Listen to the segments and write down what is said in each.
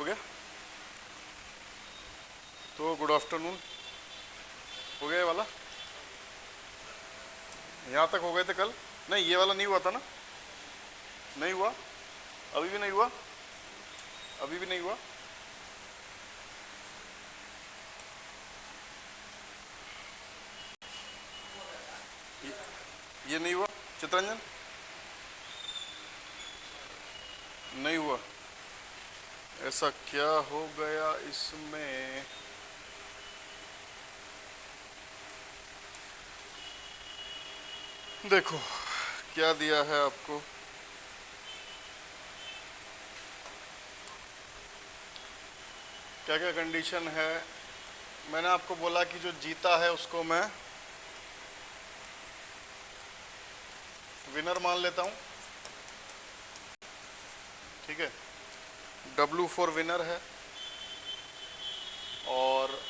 हो गया? तो गुड आफ्टरनून। हो गया ये वाला? यहाँ तक हो गए थे कल? नहीं, ये वाला नहीं हुआ था ना? नहीं हुआ? अभी भी नहीं हुआ? अभी भी नहीं हुआ? ये नहीं हुआ चित्रंजन? नहीं हुआ? ऐसा क्या हो गया इसमें? देखो क्या दिया है आपको। क्या क्या कंडीशन है? मैंने आपको बोला कि जो जीता है उसको मैं विनर मान लेता हूं। ठीक है, W फॉर विनर है और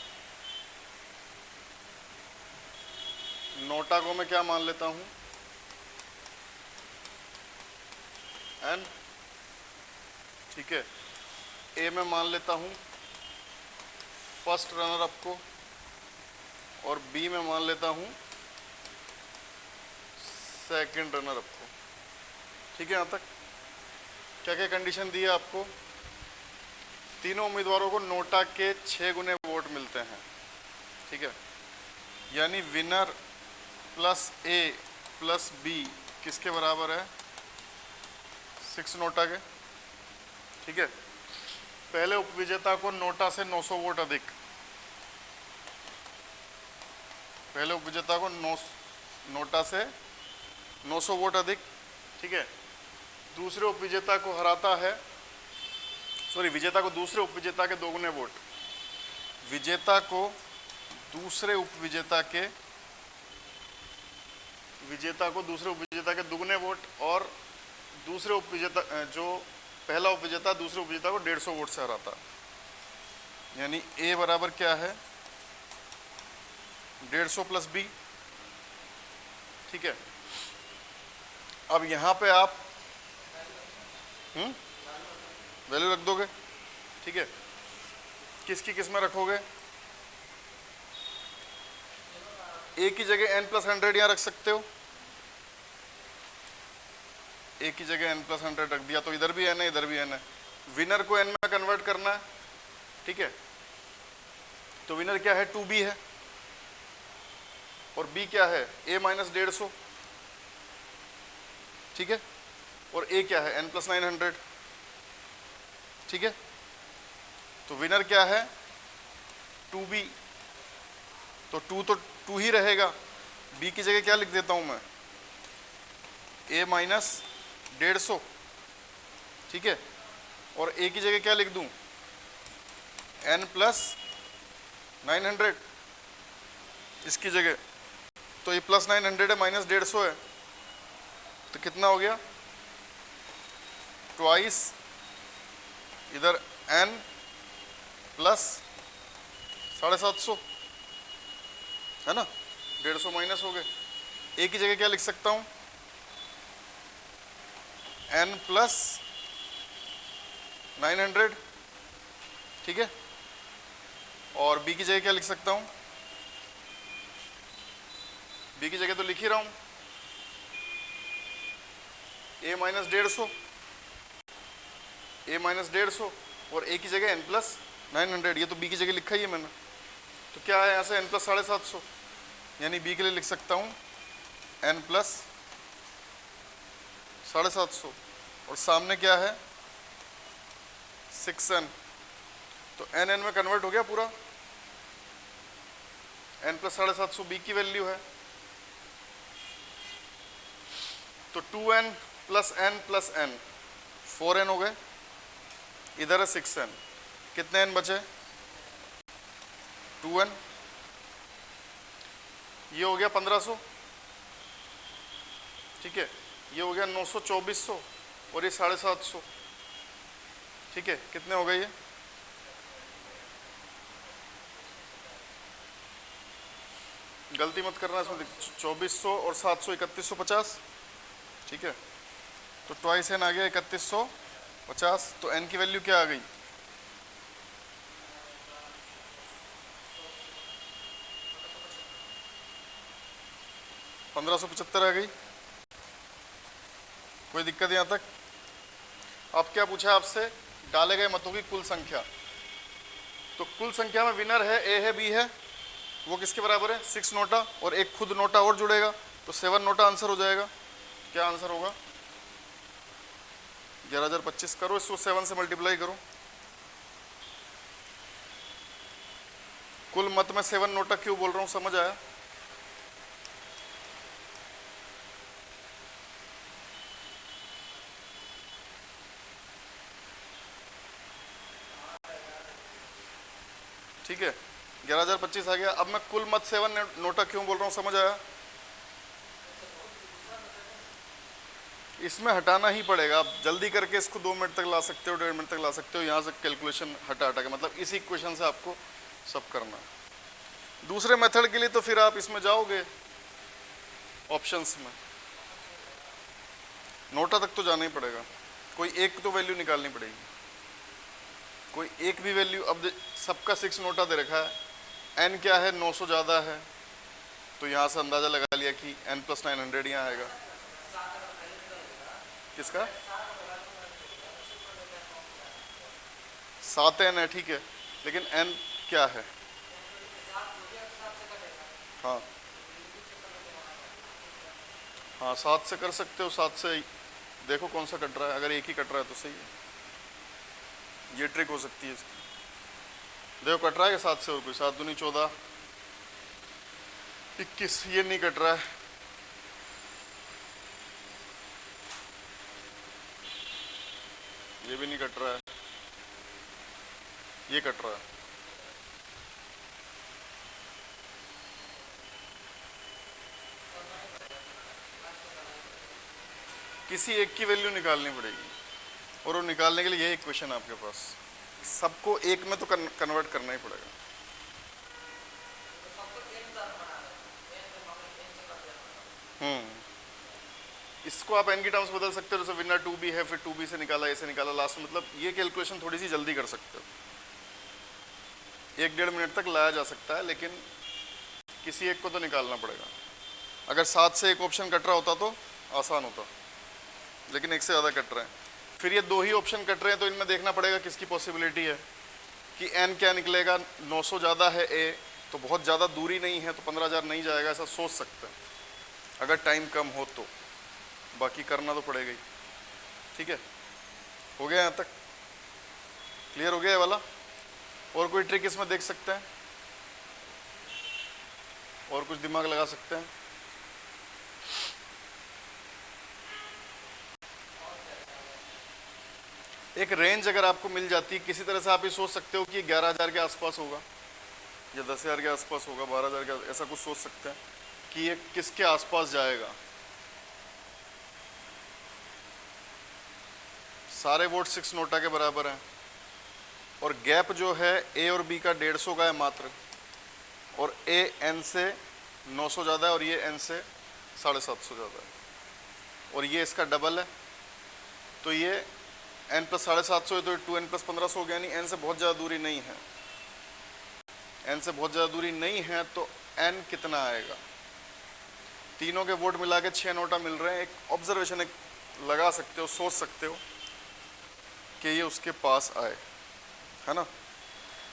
नोटा को मैं क्या मान लेता हूं? N। ठीक है, ए में मान लेता हूं फर्स्ट रनर अप को और बी में मान लेता हूं सेकंड रनर अप को। ठीक है, यहां तक क्या क्या कंडीशन दी है आपको? तीनों उम्मीदवारों को नोटा के 6 गुने वोट मिलते हैं। ठीक है, यानी विनर प्लस ए प्लस बी किसके बराबर है? 6 नोटा के। ठीक है, पहले उपविजेता को नोटा से 900 वोट अधिक। पहले उपविजेता को नोटा से 900 वोट अधिक। ठीक है, दूसरे उपविजेता को हराता है, सॉरी, विजेता को दूसरे उपविजेता के 2 गुने वोट। विजेता को दूसरे उपविजेता के 2 गुने वोट और दूसरे उपविजेता जो पहला उपविजेता दूसरे उपविजेता को 150 वोट से हराता। यानी ए बराबर क्या है? 150 प्लस बी। ठीक है, अब यहां पे आप वैल्यू रख दोगे। ठीक है, किसकी किस में रखोगे? ए की जगह n प्लस 100 यहां रख सकते हो। ए की जगह n प्लस 100 रख दिया तो इधर भी n है, इधर भी n है। विनर को n में कन्वर्ट करना है। ठीक है, तो विनर क्या है? 2b है और b क्या है? a minus 150। ठीक है, और a क्या है? n plus 900। ठीक है, तो विनर क्या है? 2b। तो 2 ही रहेगा। b की जगह क्या लिख देता हूं मैं? a minus 150। ठीक है, और a की जगह क्या लिख दूं? n प्लस 900 इसकी जगह। तो ये प्लस 900 है, माइनस 150 है, तो कितना हो गया? ट्वाइस इधर n प्लस 750 है ना, 150 माइनस हो गए। ए की जगह क्या लिख सकता हूं? n plus 900। ठीक है, और बी की जगह क्या लिख सकता हूं? बी की जगह तो लिख ही रहा हूं, a माइनस 150, a माइनस 150 और a की जगह n प्लस 900। ये तो b की जगह लिखा ही है मैंने। तो क्या है यहाँ से? n प्लस 750, यानी b के लिए लिख सकता हूँ n प्लस 750 और सामने क्या है? 6n। तो n में कन्वर्ट हो गया पूरा। n प्लस 750 b की वैल्यू है। तो 2n plus n plus n 4n हो गए। इधर है 6n, कितने n बचे? 2n। ये हो गया 1500। ठीक है, ये हो गया 900, 2400 और ये 750। ठीक है, कितने हो गए ये? गलती मत करना इसमें, 2400 और 700 3150। ठीक है, तो ट्वाइस n आ गया 3150। तो n की वैल्यू क्या आ गई? 1575 आ गई, कोई दिक्कत यहाँ तक? अब क्या पूछा है आपसे? डाले गए मतों की कुल संख्या। तो कुल संख्या में विनर है, ए है, बी है, वो किसके बराबर है? 6 नोटा, और एक खुद नोटा और जुड़ेगा तो 7 नोटा आंसर हो जाएगा। क्या आंसर होगा? 11,025 करो, इसको 7 से मल्टीप्लाई करो। कुल मत में 7 नोटा क्यों बोल रहा हूं, समझ आया? ठीक है, 11,025 आ गया। अब मैं कुल मत 7 नोटा क्यों बोल रहा हूं, समझ आया? इसमें हटाना ही पड़ेगा। आप जल्दी करके इसको 2 मिनट तक ला सकते हो, 1.5 मिनट तक ला सकते हो। यहाँ से कैलकुलेशन हटा हटा के, मतलब इसी इक्वेशन से आपको सब करना है। दूसरे मेथड के लिए तो फिर आप इसमें जाओगे ऑप्शंस में, नोटा तक तो जाना ही पड़ेगा। कोई एक तो वैल्यू निकालनी पड़ेगी, कोई एक भी वैल्यू। अब सबका 6 नोटा दे रखा है, एन क्या है? 900 ज़्यादा है, तो यहाँ से अंदाज़ा लगा लिया कि n + 900 यहाँ आएगा। किसका? 7n है, ठीक है, लेकिन n क्या है? हाँ हाँ, 7 से कर सकते हो। 7 से देखो कौन सा कट रहा है, अगर एक ही कट रहा है तो सही है। ये ट्रिक हो सकती है इसकी। देखो कट रहा है कि 7 से और कोई? 7 दूनी 14, 21, ये नहीं कट रहा है। ये भी नहीं कट रहा है, ये कट रहा है। किसी एक की वैल्यू निकालनी पड़ेगी, और वो निकालने के लिए ये इक्वेशन है आपके पास। सबको एक में तो कन्वर्ट करना ही पड़ेगा। इसको आप n की टर्म्स बदल सकते हो। जैसे विनर 2b है, फिर 2b से निकाला, ऐसे निकाला लास्ट में। मतलब ये कैलकुलेशन थोड़ी सी जल्दी कर सकते हो, 1-1.5 मिनट तक लाया जा सकता है, लेकिन किसी एक को तो निकालना पड़ेगा। अगर 7 से एक ऑप्शन कट रहा होता तो आसान होता, लेकिन एक से ज़्यादा कट रहे हैं। फिर ये 2 ही ऑप्शन कट रहे हैं, तो इनमें देखना पड़ेगा किसकी पॉसिबिलिटी है कि n क्या निकलेगा। 900 ज़्यादा है a, तो बहुत ज़्यादा दूरी नहीं है, तो 15,000 नहीं जाएगा, ऐसा सोच सकते हैं अगर टाइम कम हो तो। बाकी करना तो पड़ेगा ही। ठीक है, हो गया यहाँ तक? क्लियर हो गया ये वाला? और कोई ट्रिक इसमें देख सकते हैं? और कुछ दिमाग लगा सकते हैं? एक रेंज अगर आपको मिल जाती है किसी तरह से, आप ये सोच सकते हो कि 11,000 के आसपास होगा, या 10,000 के आसपास होगा, 12,000 के, ऐसा कुछ सोच सकते हैं कि ये किसके आसपास जाएगा। सारे वोट 6 नोटा के बराबर हैं, और गैप जो है ए और बी का 150 का है मात्र, और ए एन से 900 ज़्यादा है, और ये एन से 750 ज़्यादा है, और ये इसका डबल है। तो ये n + 750 है, तो 2n + 1500 हो गया। यानी n से बहुत ज़्यादा दूरी नहीं है, n से बहुत ज़्यादा दूरी नहीं है, तो n कितना आएगा? तीनों के वोट मिला के 6 नोटा मिल रहे हैं। एक ऑब्जर्वेशन एक लगा सकते हो, सोच सकते हो कि ये उसके पास आए, है ना।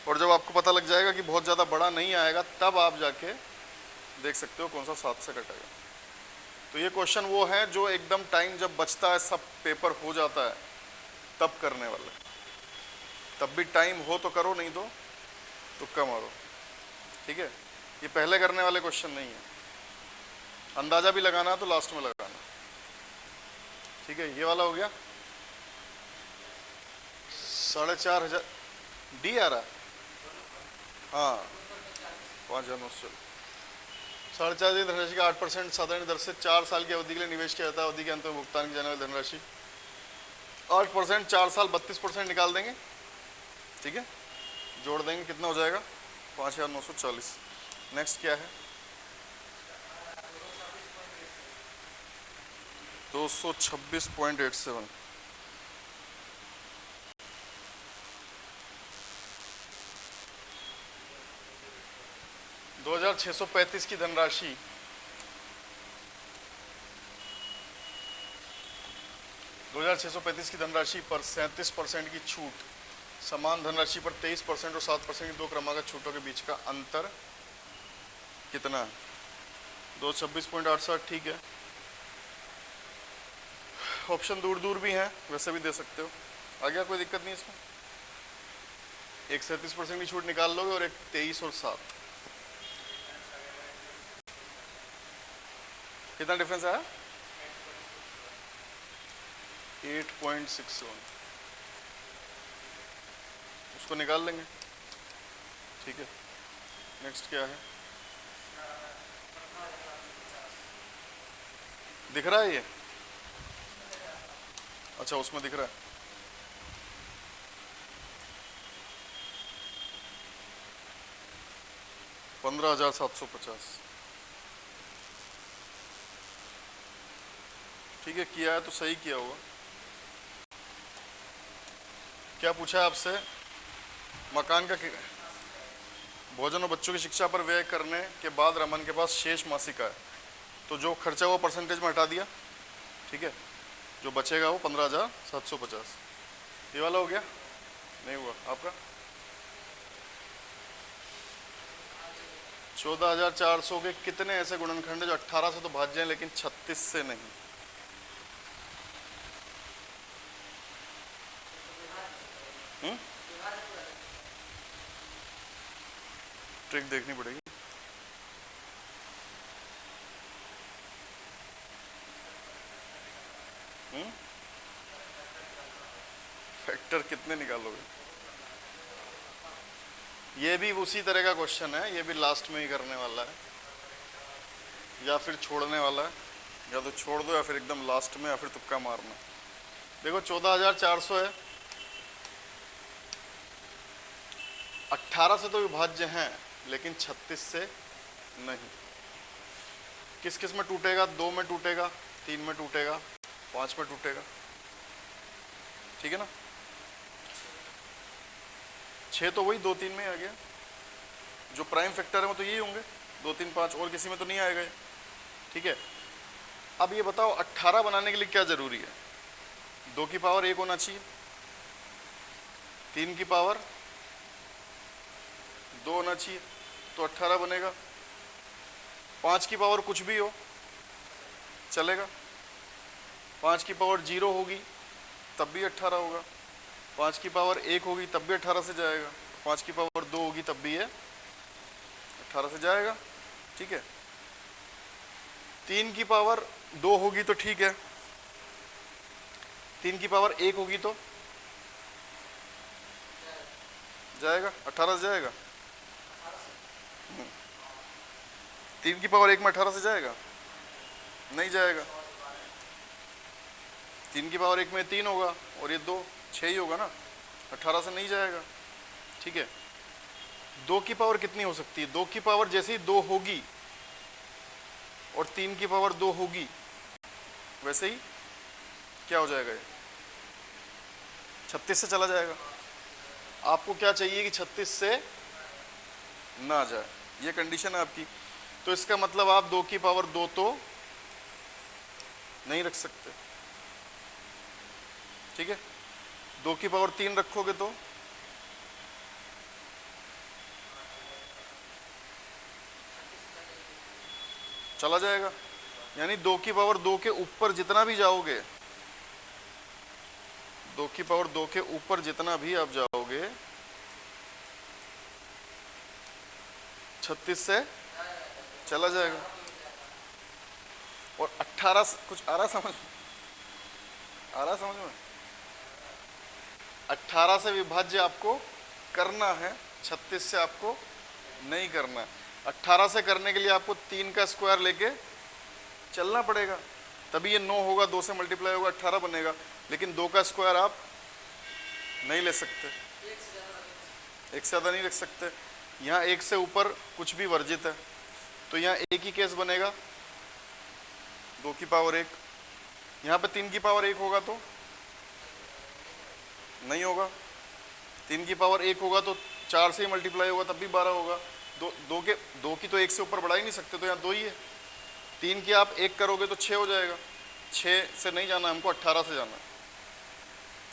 और जब आपको पता लग जाएगा कि बहुत ज़्यादा बड़ा नहीं आएगा, तब आप जाके देख सकते हो कौन सा 7 से कटेगा। तो ये क्वेश्चन वो है जो एकदम टाइम जब बचता है, सब पेपर हो जाता है, तब करने वाले। तब भी टाइम हो तो करो, नहीं तो तुक्का मारो। ठीक है, ये पहले करने वाले क्वेश्चन नहीं है। अंदाजा भी लगाना है तो लास्ट में लगाना। ठीक है, ये वाला हो गया। 4,500 डी आ रहा है। हाँ, 5,900। 4,500 धनराशि का 8% साधारण दर से 4 साल की अवधि के लिए निवेश किया जाता है। अवधि के अंत में भुगतान की जाने वाली धनराशि 8%, 4 साल 32% निकाल देंगे। ठीक है, जोड़ देंगे, कितना हो जाएगा? 5,940। नेक्स्ट क्या है? 226.87। $2,635 की धनराशि 2635 की धनराशि पर 37% की छूट, समान धनराशि पर 23% और 7% की दो क्रमागत छूटों के बीच का अंतर कितना है? 226.88 ठीक है। ऑप्शन दूर दूर भी हैं, वैसे भी दे सकते हो। आ गया, कोई दिक्कत नहीं इसमें। एक 37% की छूट निकाल लोगे और एक 23 और 7, कितना डिफरेंस आया? 8.61, उसको निकाल लेंगे। ठीक है, नेक्स्ट क्या है? दिख रहा है ये? अच्छा, उसमें दिख रहा है। $15,750। ठीक है, किया है तो सही किया होगा। क्या पूछा है आपसे? मकान का भोजन और बच्चों की शिक्षा पर व्यय करने के बाद रमन के पास शेष मासिक आय, तो जो खर्चा वो परसेंटेज में हटा दिया। ठीक है, जो बचेगा वो 15,750। ये वाला हो गया? नहीं हुआ आपका? 14,400 के कितने ऐसे गुणनखंड जो 18 से तो भाज्य हैं लेकिन 36 से नहीं? ट्रिक देखनी पड़ेगी। फैक्टर कितने निकालोगे? ये भी उसी तरह का क्वेश्चन है, ये भी लास्ट में ही करने वाला है, या फिर छोड़ने वाला है। या तो छोड़ दो या फिर एकदम लास्ट में, या फिर तुक्का मारना। देखो 14,400 है, 18 से तो विभाज्य हैं लेकिन 36 से नहीं। किस किस में टूटेगा? 2 में टूटेगा, 3 में टूटेगा, 5 में टूटेगा। ठीक है ना? 6 तो वही 2, 3 में आ गया। जो प्राइम फैक्टर है वो तो यही होंगे, 2, 3, 5, और किसी में तो नहीं आएगा। ठीक है, अब ये बताओ 18 बनाने के लिए क्या जरूरी है? 2 की पावर 1 होना चाहिए, 3 की पावर 2 होना चाहिए, तो 18 बनेगा। 5 की पावर कुछ भी हो चलेगा, 5 की पावर 0 होगी तब भी 18 होगा, 5 की पावर 1 होगी तब भी 18 से जाएगा, 5 की पावर 2 होगी तब भी ये 18 से जाएगा। ठीक है, 3 की पावर 2 होगी तो ठीक है, 3 की पावर 1 होगी तो जाएगा, 18 से जाएगा। 3 की पावर 1 में 18 से जाएगा? नहीं जाएगा। 3 की पावर 1 में 3 होगा और ये 2, 6 ही होगा ना, 18 से नहीं जाएगा। ठीक है, 2 की पावर कितनी हो सकती है? 2 की पावर जैसे ही 2 होगी और 3 की पावर 2 होगी वैसे ही क्या हो जाएगा? ये 36 से चला जाएगा। आपको क्या चाहिए कि 36 से ना जाए, ये कंडीशन है आपकी। तो इसका मतलब आप 2 की पावर 2 तो नहीं रख सकते। ठीक है, 2 की पावर 3 रखोगे तो चला जाएगा। यानी 2 की पावर 2 के ऊपर जितना भी जाओगे, 2 की पावर 2 के ऊपर जितना भी आप जाओगे 36 से चला जाएगा। और 18 कुछ आ रहा समझ में? 18 से विभाज्य आपको करना है, 36 से आपको नहीं करना है। 18 से करने के लिए आपको 3 का स्क्वायर लेके चलना पड़ेगा, तभी ये 9 होगा, 2 से मल्टीप्लाई होगा 18 बनेगा। लेकिन 2 का स्क्वायर आप नहीं ले सकते, एक से ज़्यादा नहीं रख सकते। यहाँ 1 से ऊपर कुछ भी वर्जित है, तो यहाँ एक ही केस बनेगा, 2 की पावर 1। यहाँ पे 3 की पावर 1 होगा तो नहीं होगा, 3 की पावर 1 होगा तो 4 से ही मल्टीप्लाई होगा तब भी 12 होगा। 2 की तो 1 से ऊपर बढ़ा ही नहीं सकते, तो यहाँ 2 ही है। 3 की आप 1 करोगे तो 6 हो जाएगा, 6 से नहीं जाना हमको, 18 से जाना है।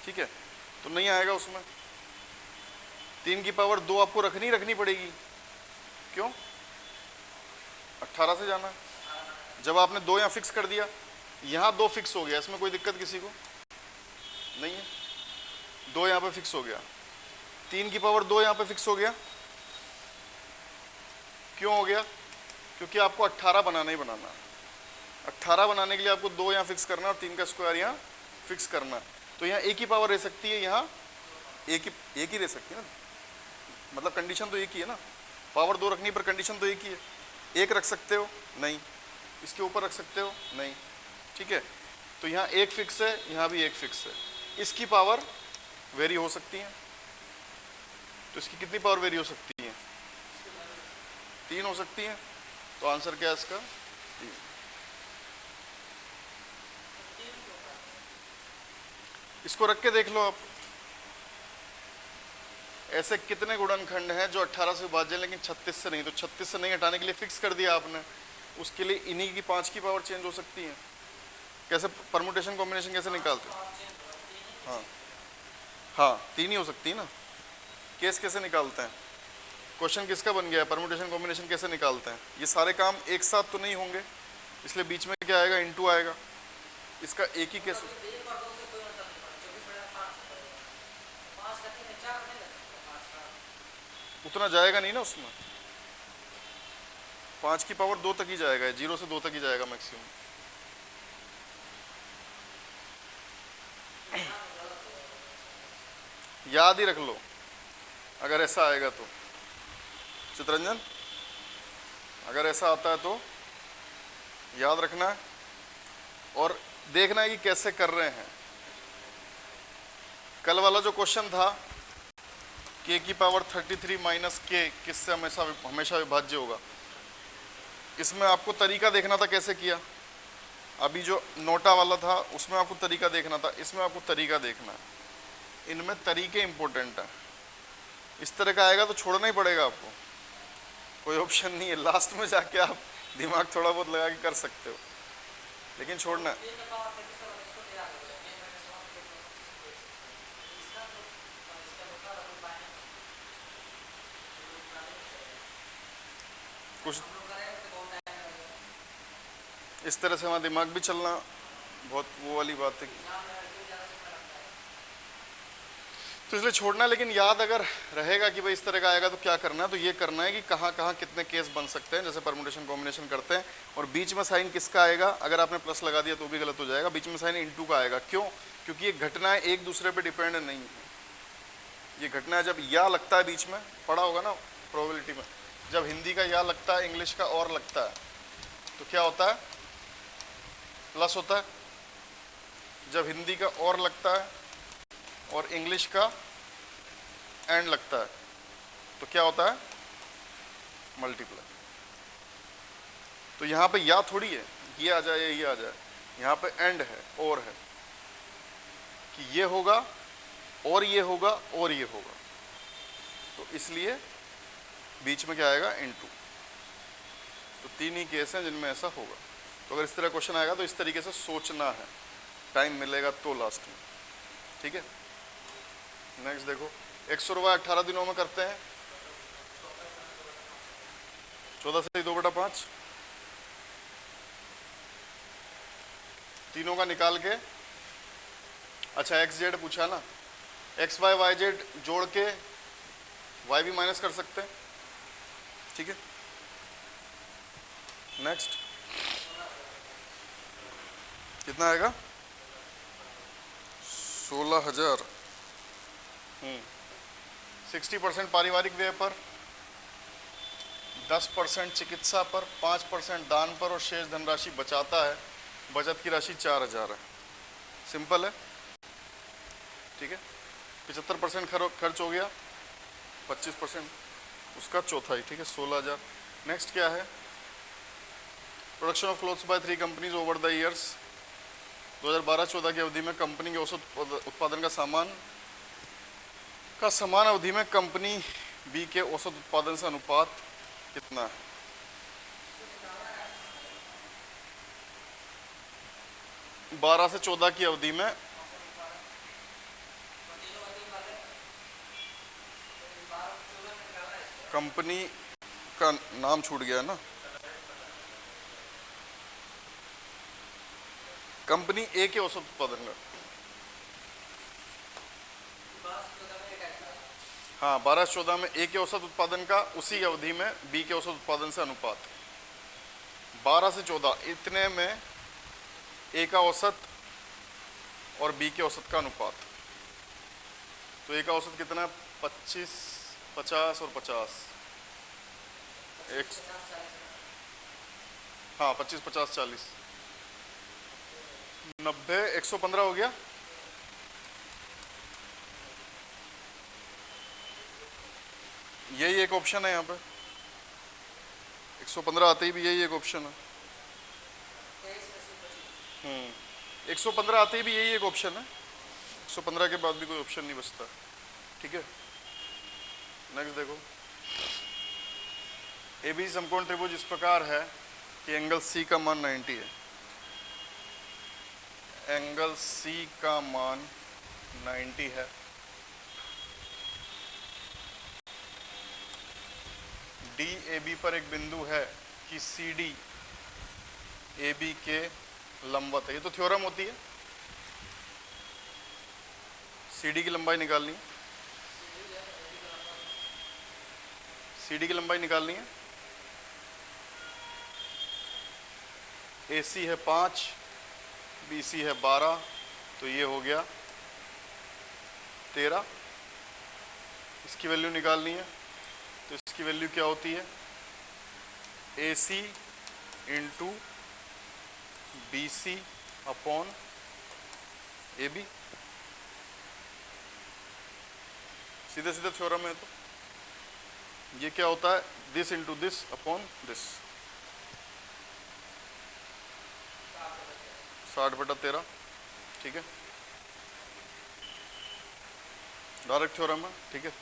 ठीक है, तो नहीं आएगा उसमें। 3 की पावर 2 आपको रखनी पड़ेगी, क्यों? 18 से जाना। जब आपने 2 यहाँ फिक्स कर दिया, यहाँ 2 फिक्स हो गया, इसमें कोई दिक्कत किसी को नहीं है। 2 यहाँ पे फिक्स हो गया, 3 की पावर 2 यहाँ पे फिक्स हो गया। क्यों हो गया? क्योंकि आपको 18 बनाना ही बनाना है। 18 बनाने के लिए आपको 2 यहाँ फिक्स करना और 3 का स्क्वायर यहाँ फिक्स करना। तो यहाँ एक ही पावर रह सकती है, यहाँ एक ही रह सकती है ना, मतलब कंडीशन तो एक ही है ना। पावर 2 रखनी पर कंडीशन तो एक ही है। एक रख सकते हो? नहीं। इसके ऊपर रख सकते हो? नहीं। ठीक है, तो यहाँ एक फिक्स है, यहाँ भी एक फिक्स है। इसकी पावर वेरी हो सकती है, तो इसकी कितनी पावर वेरी हो सकती है? 3 हो सकती है। तो आंसर क्या है इसका? 3। इसको रख के देख लो आप, ऐसे कितने गुणनखंड हैं जो 18 से विभाज्य हैं लेकिन 36 से नहीं। तो 36 से नहीं हटाने के लिए फिक्स कर दिया आपने, उसके लिए इन्हीं की 5 की पावर चेंज हो सकती है। कैसे परमुटेशन कॉम्बिनेशन कैसे निकालते हैं? हाँ हाँ, 3 ही हो सकती है ना। केस कैसे निकालते हैं? क्वेश्चन किसका बन गया है? परमुटेशन कॉम्बिनेशन कैसे निकालते हैं? ये सारे काम एक साथ तो नहीं होंगे, इसलिए बीच में क्या आएगा? इनटू आएगा। इसका एक ही केस, उतना जाएगा नहीं ना उसमें। 5 की पावर 2 तक ही जाएगा, 0 से 2 तक ही जाएगा मैक्सिमम। याद ही रख लो अगर ऐसा आएगा तो। चितरंजन, अगर ऐसा आता है तो याद रखना है और देखना है कि कैसे कर रहे हैं। कल वाला जो क्वेश्चन था k की पावर 33 माइनस k किससे हमेशा विभाज्य होगा, इसमें आपको तरीका देखना था कैसे किया। अभी जो नोटा वाला था उसमें आपको तरीका देखना था, इसमें आपको तरीका देखना है। इनमें तरीके इंपॉर्टेंट है। इस तरह का आएगा तो छोड़ना ही पड़ेगा आपको, कोई ऑप्शन नहीं है। लास्ट में जाके आप दिमाग थोड़ा बहुत लगा के कर सकते हो, लेकिन छोड़ना कुछ इस तरह से हमारा दिमाग भी चलना बहुत वो वाली बात है। तो इसलिए छोड़ना, लेकिन याद अगर रहेगा कि भाई इस तरह का आएगा तो क्या करना है, तो ये करना है कि कहाँ कहाँ कितने केस बन सकते हैं, जैसे परमुटेशन कॉम्बिनेशन करते हैं। और बीच में साइन किसका आएगा? अगर आपने प्लस लगा दिया तो भी गलत हो जाएगा। बीच में साइन इनटू का आएगा। क्यों? क्योंकि ये घटनाएं एक दूसरे पे डिपेंड नहीं है। ये घटना जब या लगता है बीच में, पढ़ा होगा ना प्रोबेबिलिटी में, जब हिंदी का या लगता है इंग्लिश का और लगता है तो क्या होता है? प्लस होता है। जब हिंदी का और लगता है और इंग्लिश का एंड लगता है तो क्या होता है? मल्टीप्लाई। तो यहाँ पे या थोड़ी है ये आ जाए या ये आ जाए, यहाँ पे एंड है, और है कि ये होगा और ये होगा और ये होगा, तो इसलिए बीच में क्या आएगा? इनटू। तो 3 ही केस हैं जिनमें ऐसा होगा। तो अगर इस तरह क्वेश्चन आएगा तो इस तरीके से सोचना है, टाइम मिलेगा तो लास्ट में। ठीक है, नेक्स्ट देखो। 100 रुपये 18 दिनों में करते हैं, 14 से 2/5 तीनों का निकाल के। अच्छा, एक्स जेड पूछा ना, एक्स वाई वाई जेड जोड़ के वाई भी माइनस कर सकते हैं। ठीक है, नेक्स्ट कितना आएगा? 16,000। 60% पारिवारिक व्यय पर, 10% चिकित्सा पर, 5% दान पर और शेष धनराशि बचाता है। बचत की राशि 4,000 है। सिंपल है। ठीक है, 75% खर्च हो गया, 25% उसका चौथाई। ठीक है, 16,000। नेक्स्ट क्या है? Production of clothes by 3 companies over the years. 2012-14 की अवधि में कंपनी के औसत उत्पादन का समान अवधि में कंपनी बी के औसत उत्पादन से अनुपात कितना है? बारह से 14 की अवधि में कंपनी का नाम छूट गया ना, कंपनी ए के औसत उत्पादन का, हाँ 12-14 में ए के औसत उत्पादन का उसी अवधि में बी के औसत उत्पादन से अनुपात। 12 से 14 इतने में ए का औसत और बी के औसत का अनुपात। तो ए का औसत कितना है? 25, 50 और 50, एक, हाँ 25, 50, 40, 90, 115 हो गया। यही एक ऑप्शन है यहाँ पे, 115 आते ही भी यही एक ऑप्शन है। 115 आते ही भी यही एक ऑप्शन है, 115 के बाद भी कोई ऑप्शन नहीं बचता। ठीक है, नेक्स्ट देखो। एबी समकोण त्रिभुज इस प्रकार है कि एंगल सी का मान 90 है, एंगल सी का मान 90 है। डी ए बी पर एक बिंदु है कि सी डी ए बी के लंबवत है। ये तो थ्योरम होती है, सी डी की लंबाई निकालनी है, सी डी की लंबाई निकालनी है। ए सी है 5, बी सी है 12, तो ये हो गया 13। इसकी वैल्यू निकालनी है, तो इसकी वैल्यू क्या होती है? A C into B C upon A B, सीधे सीधे थ्योरम है। तो ये क्या होता है? This into this upon this, 60/13। ठीक है, डायरेक्ट थ्योरम है। ठीक है,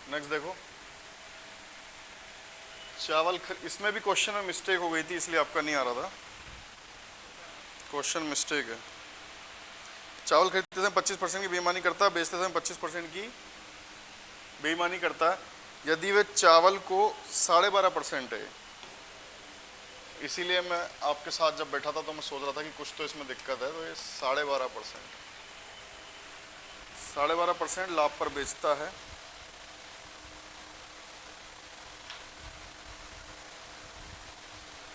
नेक्स्ट देखो। चावल इसमें भी क्वेश्चन में मिस्टेक हो गई थी, इसलिए आपका नहीं आ रहा था, क्वेश्चन मिस्टेक है। चावल खरीदते समय 25% की बेईमानी करता है, बेचते समय 25% की बेईमानी करता है। यदि वे चावल को 12.5% है, इसीलिए मैं आपके साथ जब बैठा था तो मैं सोच रहा था कि कुछ तो इसमें दिक्कत है। तो ये 12.5% लाभ पर बेचता है,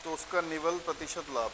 तो उसका निवल प्रतिशत लाभ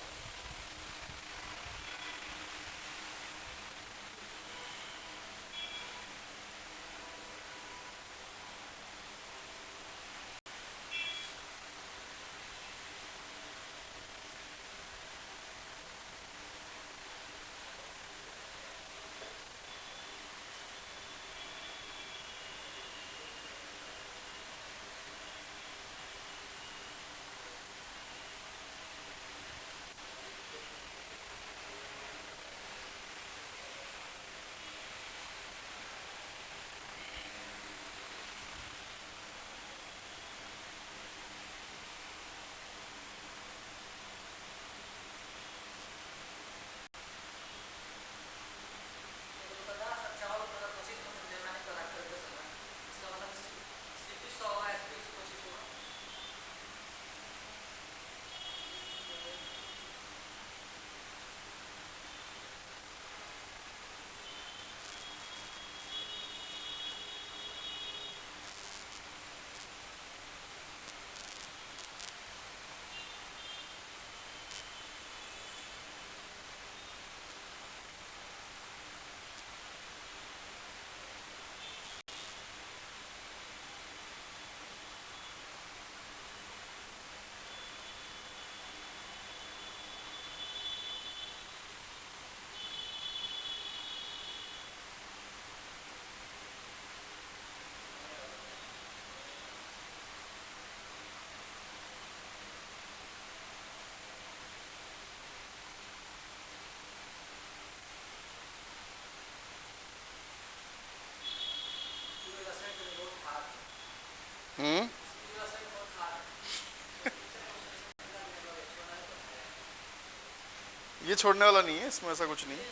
ये छोड़ने वाला नहीं है, इसमें ऐसा कुछ नहीं है,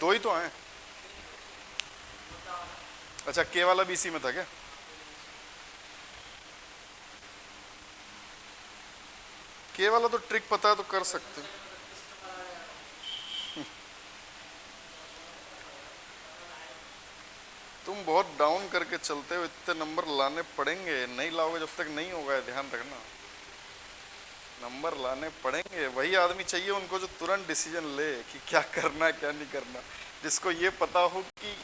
दो ही तो हैं। अच्छा, के वाला भी इसी में था क्या? के वाला तो ट्रिक पता है तो कर सकते हैं। तुम बहुत डाउन करके चलते हो, इतने नंबर लाने पड़ेंगे, नहीं लाओगे जब तक नहीं होगा, ध्यान रखना। नंबर लाने पड़ेंगे। वही आदमी चाहिए उनको जो तुरंत डिसीजन ले कि क्या करना है क्या नहीं करना, जिसको ये पता हो कि,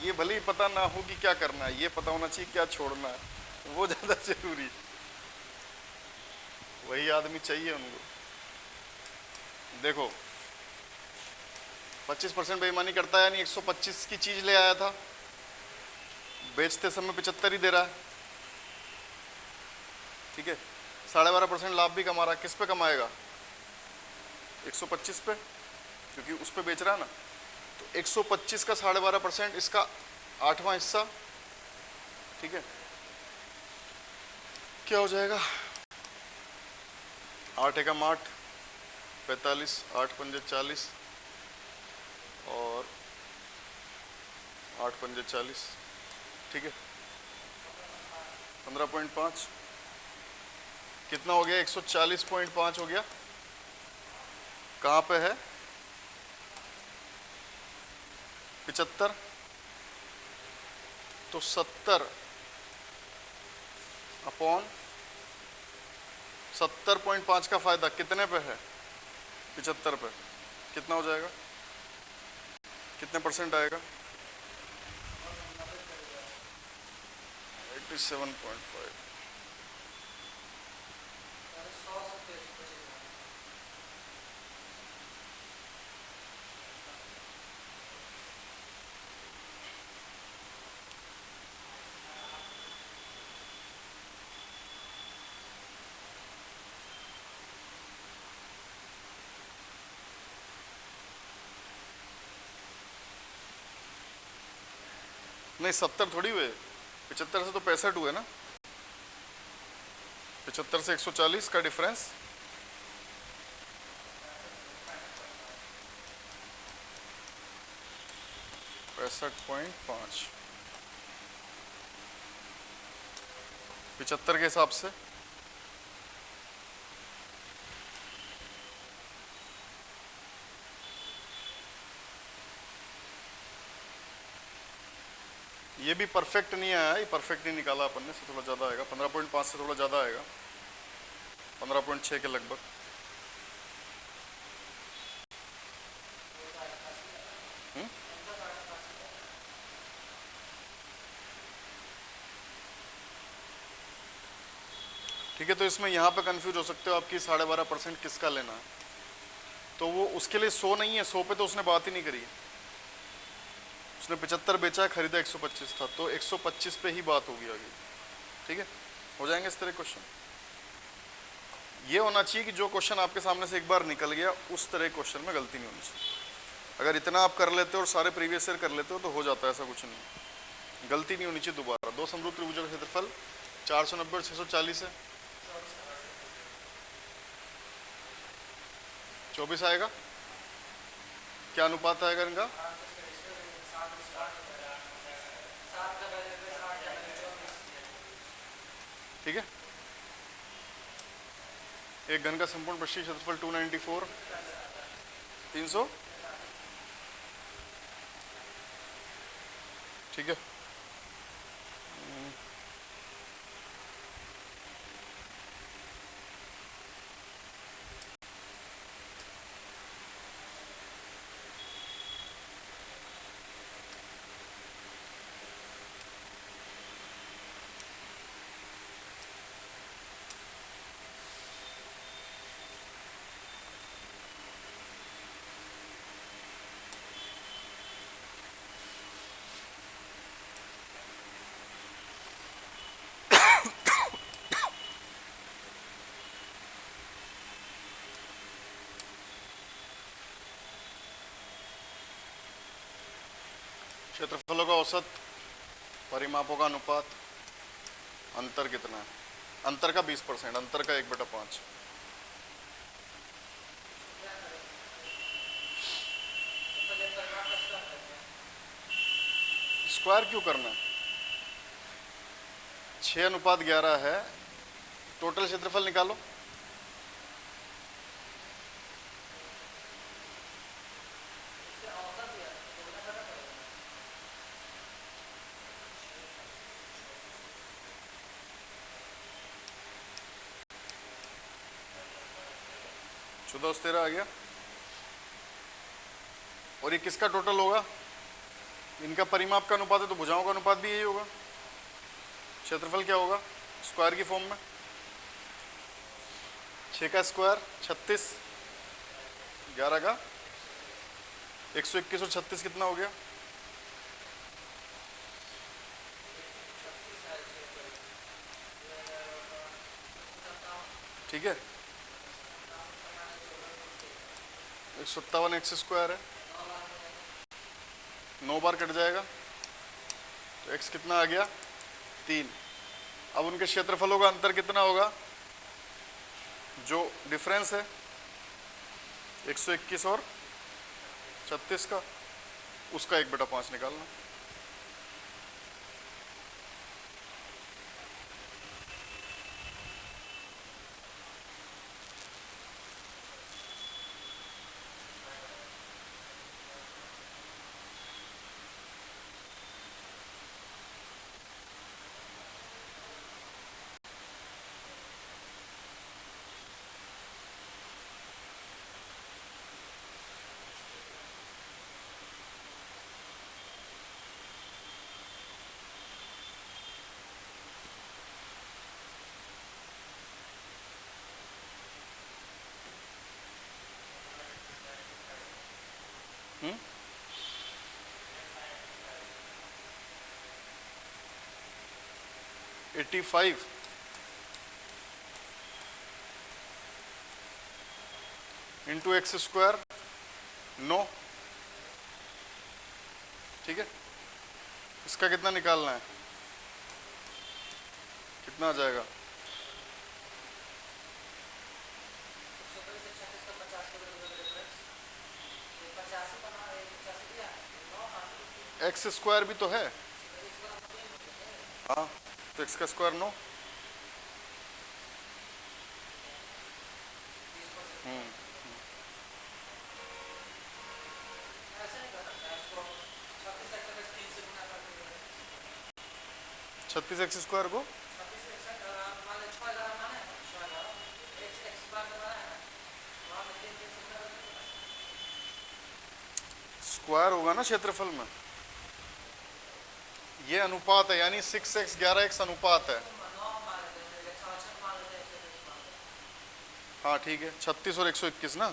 ये भले ही पता ना हो कि क्या करना है, ये पता होना चाहिए क्या छोड़ना है, वो ज्यादा जरूरी। वही आदमी चाहिए उनको। देखो 25% बेईमानी करता है, यानी 125 की चीज ले आया था, बेचते समय 75 ही दे रहा है, ठीक है। 12.5% लाभ भी कमा रहा है। किस पे कमाएगा? 125 पे, क्योंकि उस पे बेच रहा है ना। तो 125 का 12.5%, इसका 8वां हिस्सा, ठीक है। क्या हो जाएगा? 8 एकम 8, 45, 8 पंजे 40 और 8 पंजे 40, ठीक है। 15.5 कितना हो गया? 140.5 हो गया। कहाँ पे है? 75, तो 70 अपॉन 70.5 का फायदा कितने पे है? 75 पे। कितना हो जाएगा? कितने परसेंट आएगा? 87.5। नहीं 70 थोड़ी हुए, 75 से तो 65 हुए ना। 75 से 140 का डिफरेंस 65.5, 75 के हिसाब से ये भी परफेक्ट नहीं आया, ये परफेक्ट नहीं निकाला अपन ने, से थोड़ा ज़्यादा आएगा। 15.5 से थोड़ा ज़्यादा आएगा, 15.6 के लगभग। ठीक है, तो इसमें यहाँ पे कंफ्यूज हो सकते हो आपकी 12.5% किसका लेना है। तो वो उसके लिए 100 नहीं है, 100 पे तो उसने बात ही नहीं करी। उसने 75 बेचा, खरीदा 125 था, तो 125 पे ही बात होगी आगे। ठीक है, हो जाएंगे इस तरह क्वेश्चन। ये होना चाहिए कि जो क्वेश्चन आपके सामने से एक बार निकल गया, उस तरह क्वेश्चन में गलती नहीं होनी चाहिए। अगर इतना आप कर लेते हो और सारे प्रीवियस ईयर कर लेते हो तो हो जाता है, ऐसा कुछ नहीं। गलती नहीं होनी चाहिए दोबारा। दो समरूप त्रिभुजों का क्षेत्रफल 490 और 640 है, 24 आएगा। क्या अनुपात आएगा इनका? ठीक है, एक घन का संपूर्ण पृष्ठीय क्षेत्रफल 294, 300, ठीक है। क्षेत्रफलों का औसत, परिमापों का अनुपात, अंतर कितना है? अंतर का 20%, अंतर का 1/5। स्क्वायर क्यों करना है? 6:11 है। टोटल क्षेत्रफल निकालो। चौदह 13 आ गया। और ये किसका टोटल होगा? इनका परिमाप का अनुपात है तो भुजाओं का अनुपात भी यही होगा। क्षेत्रफल क्या होगा स्क्वायर की फॉर्म में? 6 का स्क्वायर 36, 11 का 121 और 36 कितना हो गया? ठीक है, 157 एक्स स्क्वायर है, 9 बार कट जाएगा तो एक्स कितना आ गया? 3। अब उनके क्षेत्रफलों का अंतर कितना होगा? जो डिफरेंस है 121 और 36 का, उसका 1/5 निकालना। हम्म, 85 इंटू एक्स स्क्वायर 9। ठीक है, इसका कितना निकालना है? कितना आ जाएगा? एक्स स्क्वायर भी तो है। हाँ, तो एक्स का स्क्वायर 9। हम्म, 36 एक्स स्क्वायर को स्क्वायर होगा ना क्षेत्रफल में। ये अनुपात है, यानी 6x 11x अनुपात है। हाँ ठीक है, 36 और 121 ना।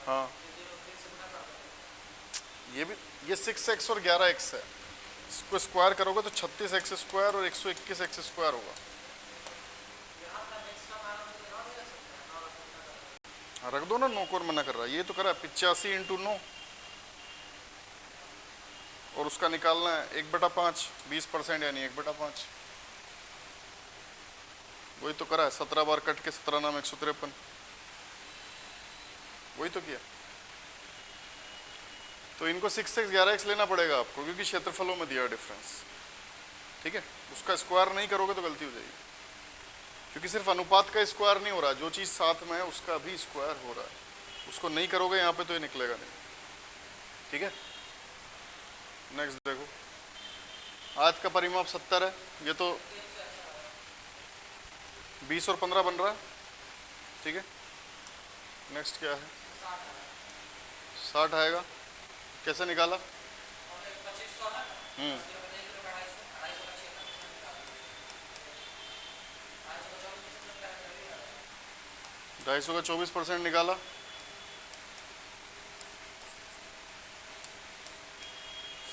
हाँ, ये भी, ये 6x और 11x है। इसको स्क्वायर करोगे तो 36x स्क्वायर और 121x स्क्वायर होगा। हाँ रख दो ना, 9 को मना कर रहा है। ये तो करा 85 इंटू 9 और उसका निकालना है 1/5, 20% यानी 1/5। वही तो करा है, 17 बार कट के 17 नाम 153, वही तो किया। तो इनको 6x 11x लेना पड़ेगा आपको, क्योंकि क्षेत्रफलों में दिया डिफरेंस। ठीक है, उसका स्क्वायर नहीं करोगे तो गलती हो जाएगी, क्योंकि सिर्फ अनुपात का स्क्वायर नहीं हो रहा, जो चीज़ साथ में है उसका भी स्क्वायर हो रहा है। उसको नहीं करोगे यहाँ पे तो ये निकलेगा नहीं। ठीक है, नेक्स्ट देखो। आज का परिमाप 70 है, ये तो 20 और 15 बन रहा है। ठीक है, नेक्स्ट क्या है? 60 आएगा। कैसे निकाला? 250 का 24% निकाला।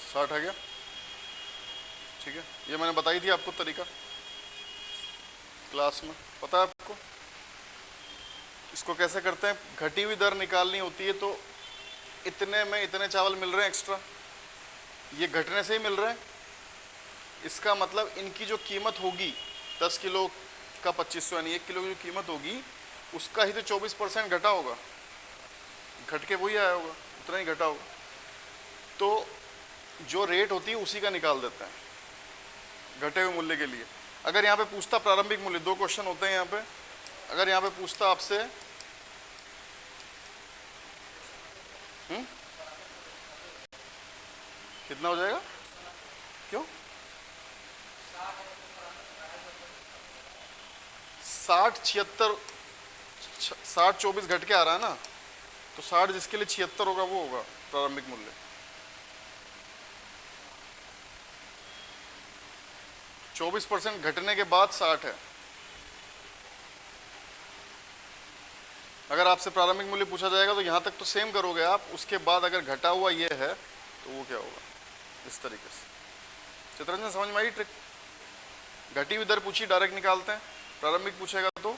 60 आ गया। ठीक है, ये मैंने बताई थी आपको तरीका क्लास में, पता है आपको इसको कैसे करते हैं? घटी हुई दर निकालनी होती है तो इतने में इतने चावल मिल रहे हैं एक्स्ट्रा, ये घटने से ही मिल रहे हैं। इसका मतलब इनकी जो कीमत होगी 10 किलो का 2500 यानी 1 किलो की जो कीमत होगी उसका ही तो 24% घटा होगा, घट के वही आया होगा, उतना ही घटा होगा। तो जो रेट होती है उसी का निकाल देते हैं घटे हुए मूल्य के लिए। अगर यहाँ पे पूछता प्रारंभिक मूल्य, दो क्वेश्चन होते हैं यहाँ पे, अगर यहाँ पे पूछता आपसे कितना हो जाएगा, क्यों 60 76, 60 24 घट के आ रहा है ना, तो 60 जिसके लिए 76 होगा वो होगा प्रारंभिक मूल्य। 24% घटने के बाद 60 है। अगर आपसे प्रारंभिक मूल्य पूछा जाएगा तो यहां तक तो सेम करोगे आप, उसके बाद अगर घटा हुआ ये है तो वो क्या होगा, इस तरीके से। चित्रंजन समझ में आई ट्रिक? घटी हुई दर पूछी डायरेक्ट निकालते हैं, प्रारंभिक पूछेगा तो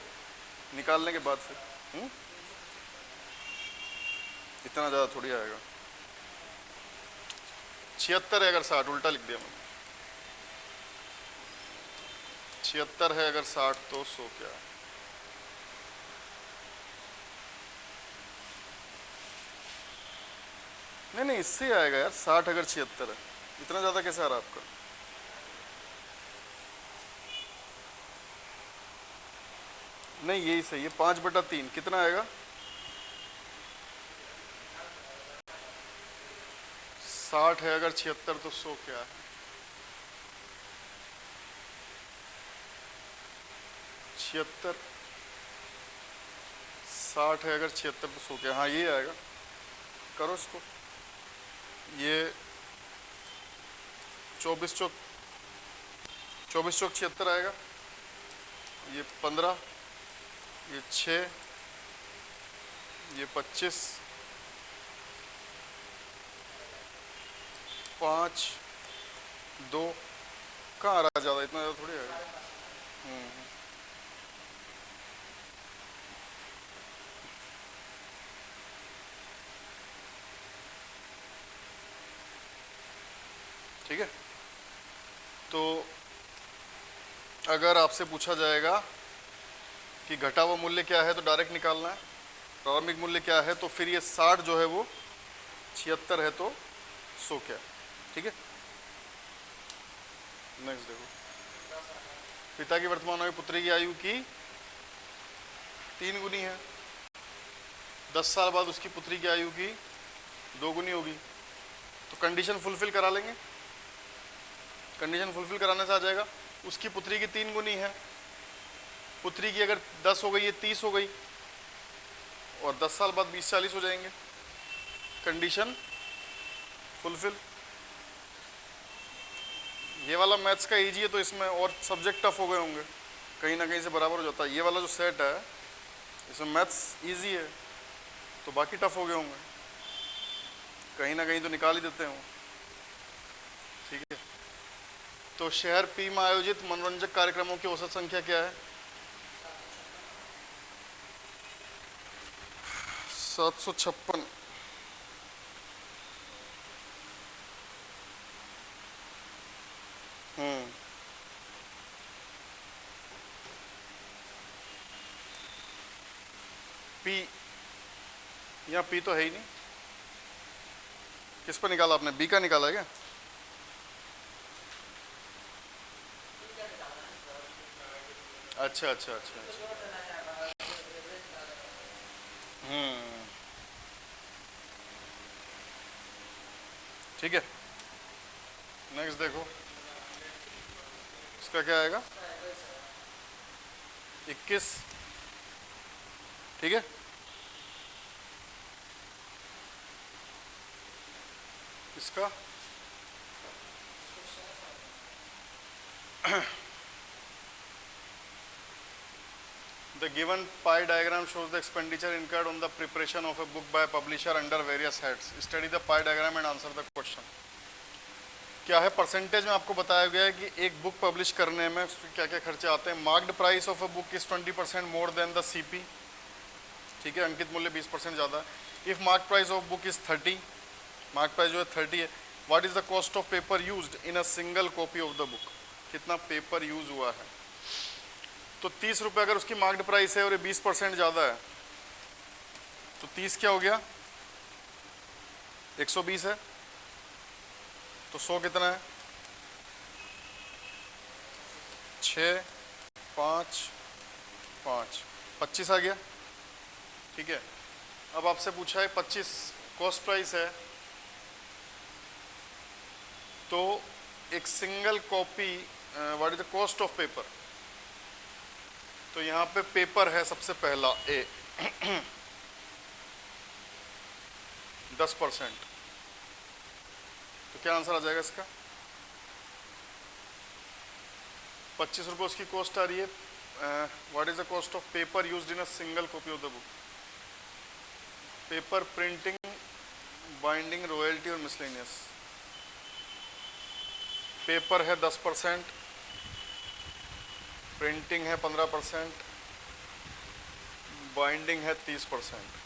निकालने के बाद फिर इतना ज्यादा थोड़ी आएगा। 76 है अगर 60, उल्टा लिख दिया मैंने, 76 है अगर 60 तो 100 क्या है? नहीं नहीं इससे आएगा यार, 60 अगर 76 है, इतना ज्यादा कैसे आ रहा आपका? नहीं यही सही है, 5/3 कितना आएगा? 60 है अगर 76 तो 100 क्या है? 76, 60 है अगर 76 तो 100 क्या? हाँ ये आएगा, करो इसको। ये 24 चौक 76 आएगा, ये 15, ये 6, ये 25, 5, 2, कहाँ आ रहा है ज़्यादा, इतना ज़्यादा थोड़ी आएगा। ठीक है, तो अगर आपसे पूछा जाएगा कि घटा हुआ मूल्य क्या है तो डायरेक्ट निकालना है, प्रारंभिक मूल्य क्या है तो फिर ये 60 जो है वो 76 है तो 100 क्या है। ठीक है, नेक्स्ट देखो, पिता की वर्तमान आयु पुत्री की आयु की 3 गुनी है, 10 साल बाद उसकी पुत्री की आयु की 2 गुनी होगी, तो कंडीशन फुलफिल करा लेंगे। कंडीशन फुलफिल कराने से आ जाएगा, उसकी पुत्री की 3 गुनी है, पुत्री की अगर 10 हो गई ये 30 हो गई, और 10 साल बाद 20-40 हो जाएंगे, कंडीशन फुलफिल। ये वाला मैथ्स का इजी है तो इसमें और सब्जेक्ट टफ हो गए होंगे, कहीं ना कहीं से बराबर हो जाता है। ये वाला जो सेट है इसमें मैथ्स इजी है तो बाकी टफ हो गए होंगे, कहीं ना कहीं तो निकाल ही देते हो। ठीक है, तो शहर पी में आयोजित मनोरंजक कार्यक्रमों की औसत संख्या क्या है? 756। पी, यहाँ पी तो है ही नहीं, किस पर निकाला आपने? बी का निकाला है क्या? अच्छा अच्छा अच्छा अच्छा, ठीक है, नेक्स्ट देखो, इसका क्या आएगा? 21। ठीक है, इसका The given pie diagram shows the expenditure incurred on the preparation of a book by a publisher under various heads. Study the pie diagram and answer the question. क्या है? परसेंटेज में आपको बताया गया है कि एक बुक पब्लिश करने में क्या क्या खर्चे आते हैं। Marked price of a book is 20% more than the CP. ठीक है, अंकित मूल्य 20% ज़्यादा है। If mark price of book is 30, mark price जो है 30 है। What is the cost of paper used in a single copy of the book? कितना paper use हुआ है? तो 30 रुपये अगर उसकी मार्क्ड प्राइस है और ये 20% ज़्यादा है तो 30 क्या हो गया? 120 है, तो 100 कितना है? 6। 6 5 5 25 आ गया। ठीक है, अब आपसे पूछा है 25 कॉस्ट प्राइस है, तो एक single copy what is the cost of paper. तो यहाँ पे पेपर है सबसे पहला ए 10%। तो क्या आंसर आ जाएगा इसका? 25 रुपये उसकी कॉस्ट आ रही है। What is the cost of paper used in a single copy of the book? Paper, printing, binding, royalty और मिसलेनियस। पेपर है 10%, प्रिंटिंग है 15%, बाइंडिंग है 30%।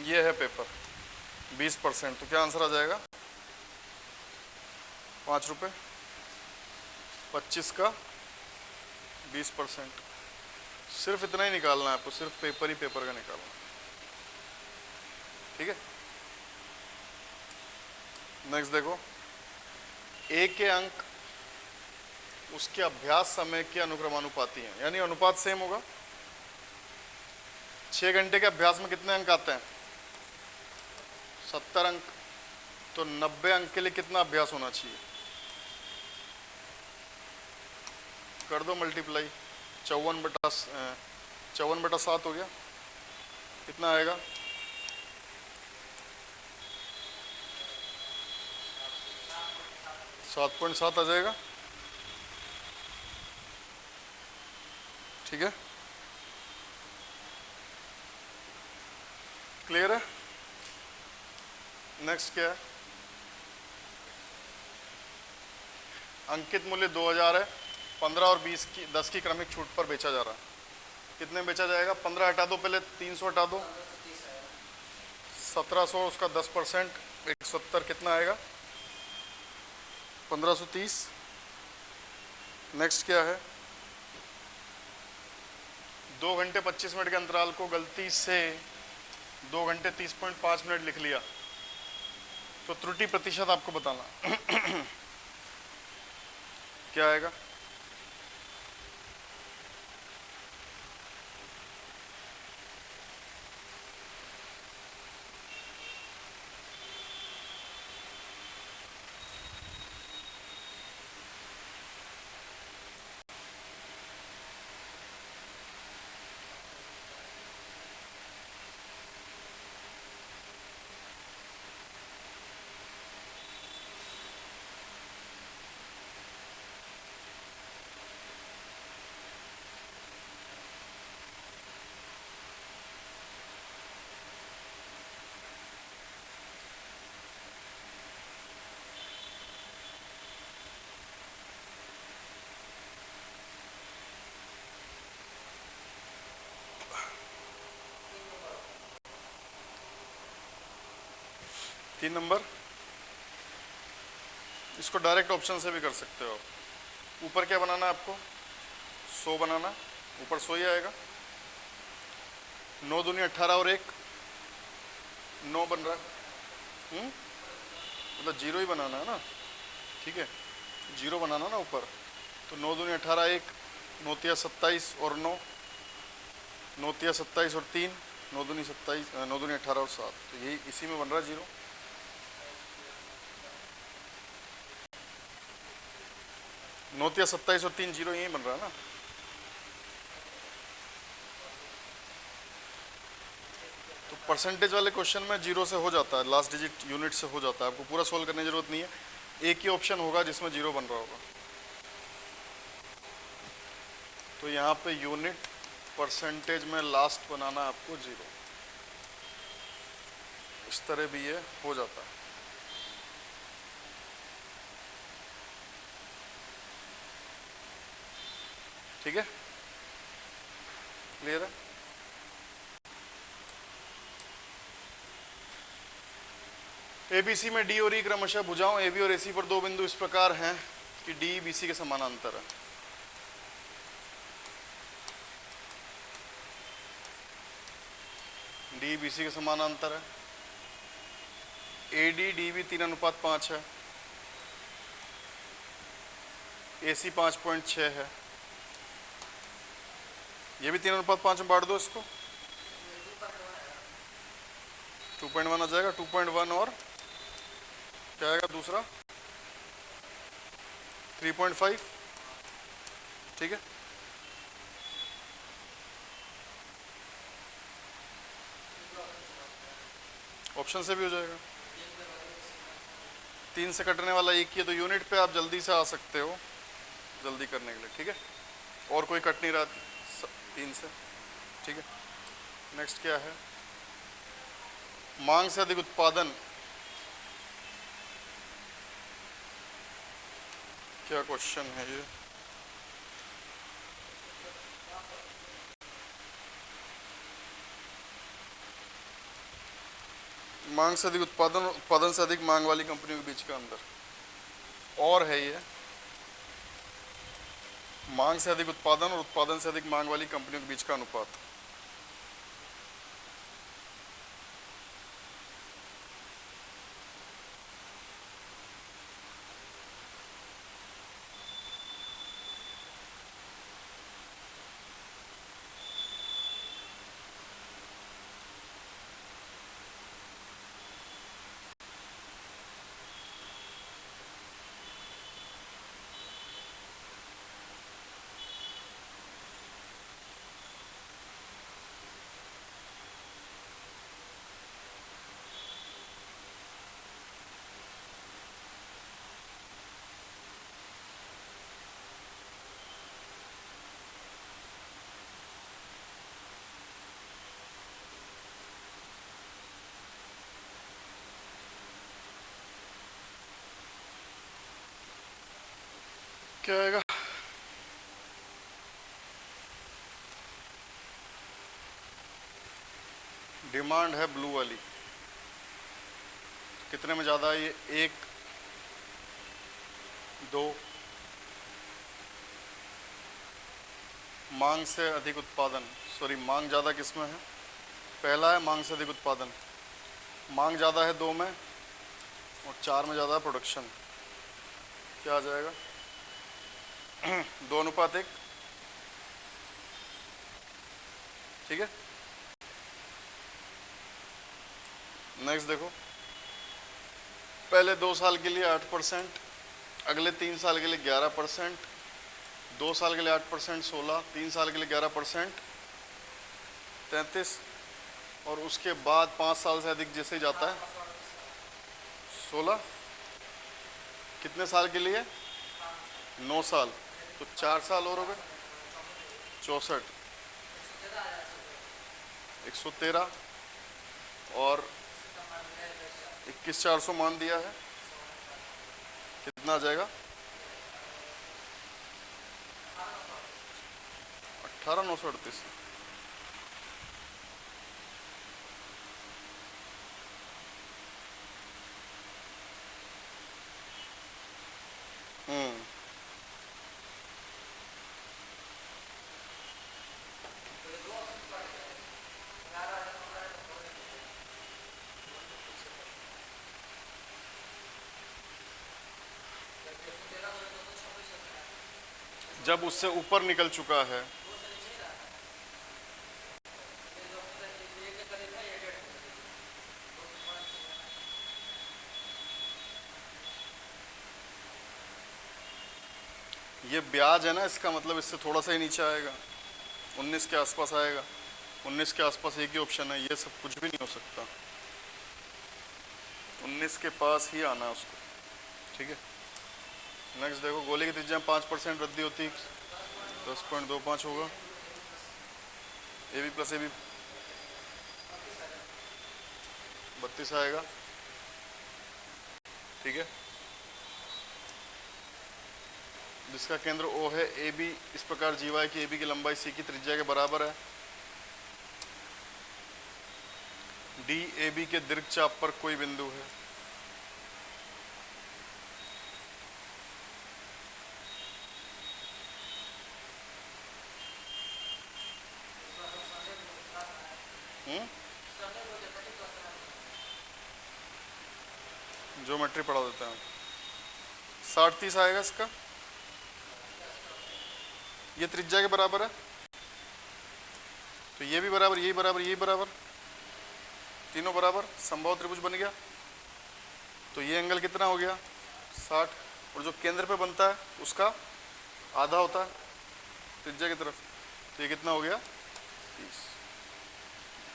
ये है पेपर 20%, तो क्या आंसर आ जाएगा? 5 रुपये। 25 का 20%, सिर्फ इतना ही निकालना है आपको, सिर्फ पेपर ही पेपर का निकालना। ठीक है, नेक्स्ट देखो, ए के अंक उसके अभ्यास समय के अनुक्रमानुपाती हैं, यानी अनुपात सेम होगा। 6 घंटे के अभ्यास में कितने अंक आते हैं? 70 अंक। तो 90 अंक के लिए कितना अभ्यास होना चाहिए? कर दो मल्टीप्लाई, 54/7 हो गया। कितना आएगा? 7.7 आ जाएगा। ठीक है, क्लियर है? नेक्स्ट क्या है? अंकित मूल्य 2000 है, 15 और 10 की क्रमिक छूट पर बेचा जा रहा है। कितने बेचा जाएगा? 15 हटा दो, पहले 300 हटा दो, 1700, उसका 10% 170, कितना आएगा? 1530। नेक्स्ट क्या है? 2 घंटे 25 मिनट के अंतराल को गलती से 2 घंटे 30.5 मिनट लिख लिया, तो त्रुटि प्रतिशत आपको बताना। क्या आएगा? तीन नंबर। इसको डायरेक्ट ऑप्शन से भी कर सकते हो। ऊपर क्या बनाना है आपको? 100 बनाना, ऊपर 100 ही आएगा। 9 दूनी 18 और 1 9 बन रहा है। मतलब 0 ही बनाना है ना। ठीक है, 0 बनाना ना ऊपर। तो 9 दूनी 18, 1 9 तिया 27 और 9 9 तिया 27 और 3 9 दूनी 27, 9 दूनी 18 और 7, तो यही इसी में बन रहा है 0। 9 तिया 27 और 3 0 यही बन रहा है ना। तो परसेंटेज वाले क्वेश्चन में 0 से हो जाता है, लास्ट डिजिट यूनिट से हो जाता है, आपको पूरा सोल्व करने की जरूरत नहीं है। एक ही ऑप्शन होगा जिसमें 0 बन रहा होगा। तो यहाँ पे यूनिट परसेंटेज में लास्ट बनाना आपको 0। इस तरह भी ये हो जाता है। ठीक है, क्लियर है? एबीसी में डी और ई क्रमशः भुजाओं एबी और एसी पर दो बिंदु इस प्रकार हैं कि डी बीसी के समानांतर है। डी बीसी के समानांतर है। एडी डीबी 3:5 है। एसी 5.6 है। ये भी 3:5 में बांट दो इसको, 2.1 आ जाएगा। 2.1 और क्या आएगा दूसरा 3.5। ठीक है, ऑप्शन से भी हो जाएगा। 3 से कटने वाला एक ही है, तो यूनिट पे आप जल्दी से आ सकते हो जल्दी करने के लिए। ठीक है, और कोई कट नहीं रहा 3 से। ठीक है, नेक्स्ट क्या है, मांग से अधिक उत्पादन। क्या क्वेश्चन है ये, मांग से अधिक उत्पादन, उत्पादन से अधिक मांग वाली कंपनियों के बीच का अंतर। और है ये, मांग से अधिक उत्पादन और उत्पादन से अधिक मांग वाली कंपनियों के बीच का अनुपात। क्या आएगा, डिमांड है ब्लू वाली, कितने में ज़्यादा है ये, 1 2। मांग से अधिक उत्पादन, सॉरी मांग ज़्यादा किस में है, पहला है मांग से अधिक उत्पादन। मांग ज़्यादा है 2 में और 4 में ज़्यादा है प्रोडक्शन। क्या आ जाएगा 2:1। ठीक है, नेक्स्ट देखो, पहले 2 साल के लिए 8%, अगले 3 साल के लिए 11%, 2 साल के लिए 8% 16, 3 साल के लिए 11% 33, और उसके बाद 5 साल से अधिक जैसे ही जाता है 16। कितने साल के लिए, 9 साल, तो 4 साल और हो गए 64, 113 और 21,400 मान दिया है। कितना आ जाएगा 18,938। जब उससे ऊपर निकल चुका है, ये ब्याज है ना, इसका मतलब इससे थोड़ा सा ही नीचे आएगा, 19 के आसपास आएगा। 19 के आसपास एक ही ऑप्शन है, ये सब कुछ भी नहीं हो सकता, 19 के पास ही आना है उसको। ठीक है, नेक्स्ट देखो, गोले की त्रिज्या में 5% वृद्धि होती, 10.25 होगा। A B plus A B 32 आएगा। ठीक है, जिसका केंद्र ओ है, ए बी इस प्रकार जीवा है कि ए बी की लंबाई सी की त्रिज्या के बराबर है। डी ए बी के दीर्घ चाप पर कोई बिंदु है। ज्योमेट्री पढ़ा देते हैं। 60 30 आएगा इसका। ये त्रिज्या के बराबर है, तो ये भी बराबर, यही बराबर, यही बराबर, तीनों बराबर, समबाहु त्रिभुज बन गया। तो ये एंगल कितना हो गया 60, और जो केंद्र पे बनता है उसका आधा होता है त्रिज्या की तरफ, तो ये कितना हो गया 30,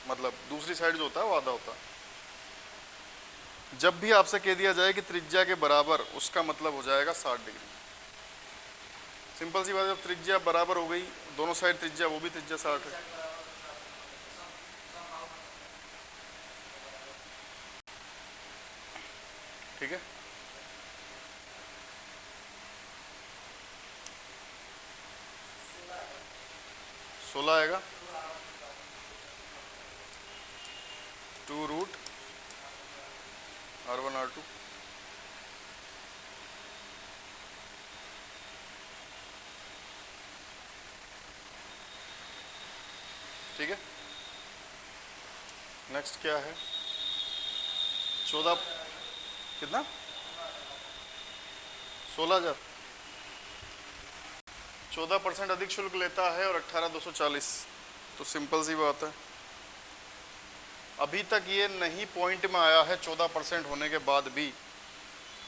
मतलब दूसरी साइड जो होता है वो आधा होता है। जब भी आपसे कह दिया जाए कि त्रिज्या के बराबर, उसका मतलब हो जाएगा 60 डिग्री। सिंपल सी बात है, जब त्रिज्या बराबर हो गई, दोनों साइड त्रिज्या, वो भी त्रिज्या 60 है। ठीक है, सोलह आएगा, 2√R1R2। ठीक है, नेक्स्ट क्या है, 14, कितना 16,000, 14% अधिक शुल्क लेता है और 18,240। तो सिंपल सी बात है, अभी तक ये नहीं पॉइंट में आया है 14% होने के बाद भी,